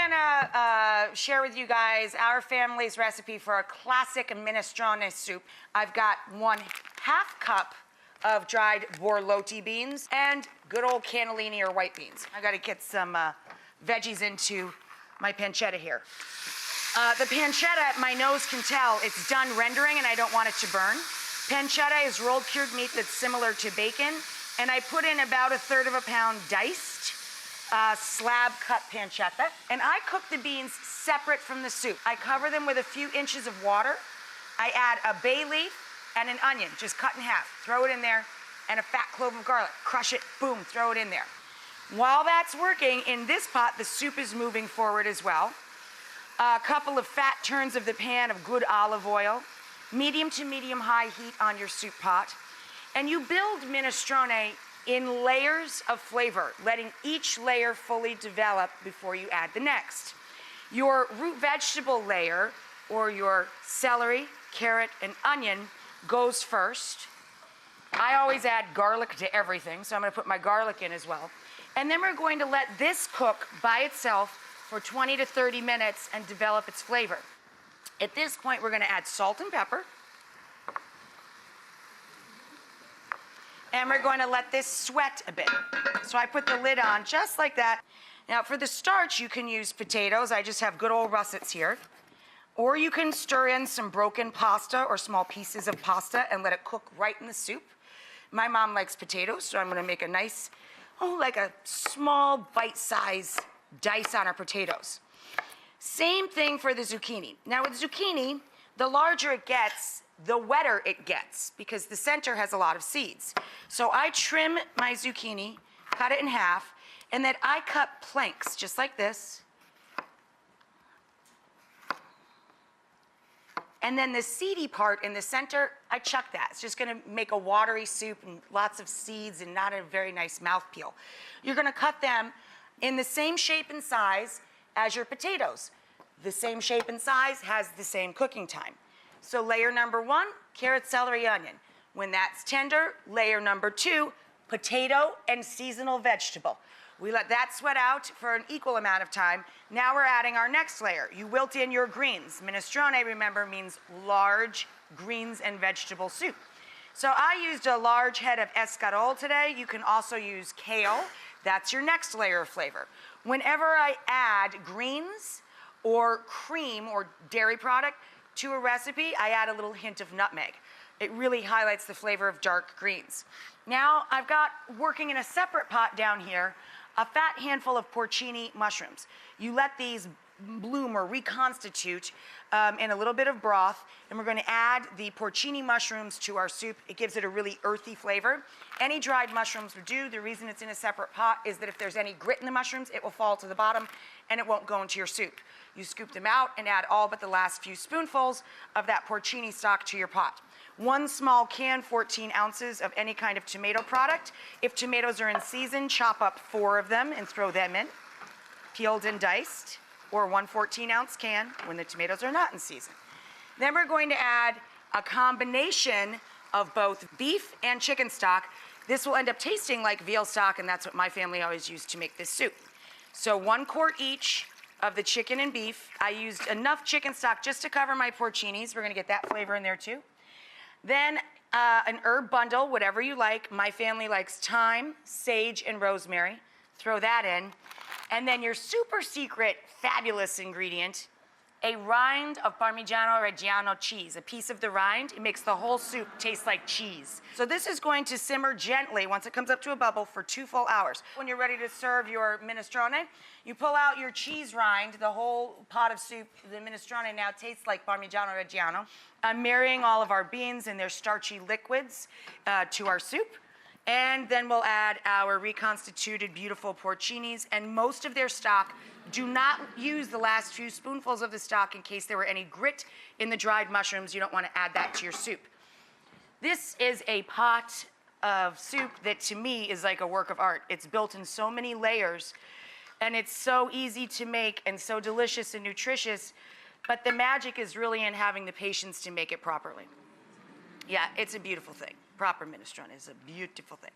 gonna share with you guys our family's recipe for a classic minestrone soup. I've got 1/2 cup of dried borlotti beans and good old cannellini or white beans. I gotta get some veggies into my pancetta here. The pancetta, my nose can tell, it's done rendering and I don't want it to burn. Pancetta is rolled cured meat that's similar to bacon, and I put in about 1/3 pound diced slab cut pancetta, and I cook the beans separate from the soup. I cover them with a few inches of water. I add a bay leaf and an onion, just cut in half, throw it in there, and a fat clove of garlic, crush it, boom, throw it in there. While that's working, in this pot, the soup is moving forward as well. A couple of fat turns of the pan of good olive oil, medium to medium high heat on your soup pot, and you build minestrone in layers of flavor, letting each layer fully develop before you add the next. Your root vegetable layer, or your celery, carrot, and onion, goes first. I always add garlic to everything, so I'm gonna put my garlic in as well. And then we're going to let this cook by itself for 20 to 30 minutes and develop its flavor. At this point, we're gonna add salt and pepper. And we're going to let this sweat a bit. So I put the lid on just like that. Now for the starch, you can use potatoes. I just have good old russets here. Or you can stir in some broken pasta or small pieces of pasta and let it cook right in the soup. My mom likes potatoes, so I'm gonna make a nice, like a small bite-size dice on our potatoes. Same thing for the zucchini. Now with zucchini, the larger it gets, the wetter it gets, because the center has a lot of seeds. So I trim my zucchini, cut it in half, and then I cut planks just like this. And then the seedy part in the center, I chuck that. It's just gonna make a watery soup and lots of seeds and not a very nice mouthfeel. You're gonna cut them in the same shape and size as your potatoes. The same shape and size has the same cooking time. So layer number 1, carrot, celery, onion. When that's tender, layer number 2, potato and seasonal vegetable. We let that sweat out for an equal amount of time. Now we're adding our next layer. You wilt in your greens. Minestrone, remember, means large greens and vegetable soup. So I used a large head of escarole today. You can also use kale. That's your next layer of flavor. Whenever I add greens or cream or dairy product to a recipe, I add a little hint of nutmeg. It really highlights the flavor of dark greens. Now I've got, working in a separate pot down here, a fat handful of porcini mushrooms. You let these bloom or reconstitute in a little bit of broth, and we're going to add the porcini mushrooms to our soup. It gives it a really earthy flavor. Any dried mushrooms would do. The reason it's in a separate pot is that if there's any grit in the mushrooms, it will fall to the bottom and it won't go into your soup. You scoop them out and add all but the last few spoonfuls of that porcini stock to your pot. 1 small can, 14 ounces of any kind of tomato product. If tomatoes are in season, chop up 4 of them and throw them in, peeled and diced, or 1 14-ounce can when the tomatoes are not in season. Then we're going to add a combination of both beef and chicken stock. This will end up tasting like veal stock, and that's what my family always used to make this soup. So 1 quart each of the chicken and beef. I used enough chicken stock just to cover my porcinis. We're gonna get that flavor in there too. Then an herb bundle, whatever you like. My family likes thyme, sage, and rosemary. Throw that in. And then your super secret, fabulous ingredient, a rind of Parmigiano Reggiano cheese. A piece of the rind, it makes the whole soup taste like cheese. So this is going to simmer gently once it comes up to a bubble for 2 full hours. When you're ready to serve your minestrone, you pull out your cheese rind, the whole pot of soup. The minestrone now tastes like Parmigiano Reggiano. I'm marrying all of our beans and their starchy liquids to our soup. And then we'll add our reconstituted beautiful porcinis and most of their stock. Do not use the last few spoonfuls of the stock in case there were any grit in the dried mushrooms. You don't want to add that to your soup. This is a pot of soup that to me is like a work of art. It's built in so many layers and it's so easy to make and so delicious and nutritious, but the magic is really in having the patience to make it properly. Yeah, it's a beautiful thing. Proper minestrone is a beautiful thing.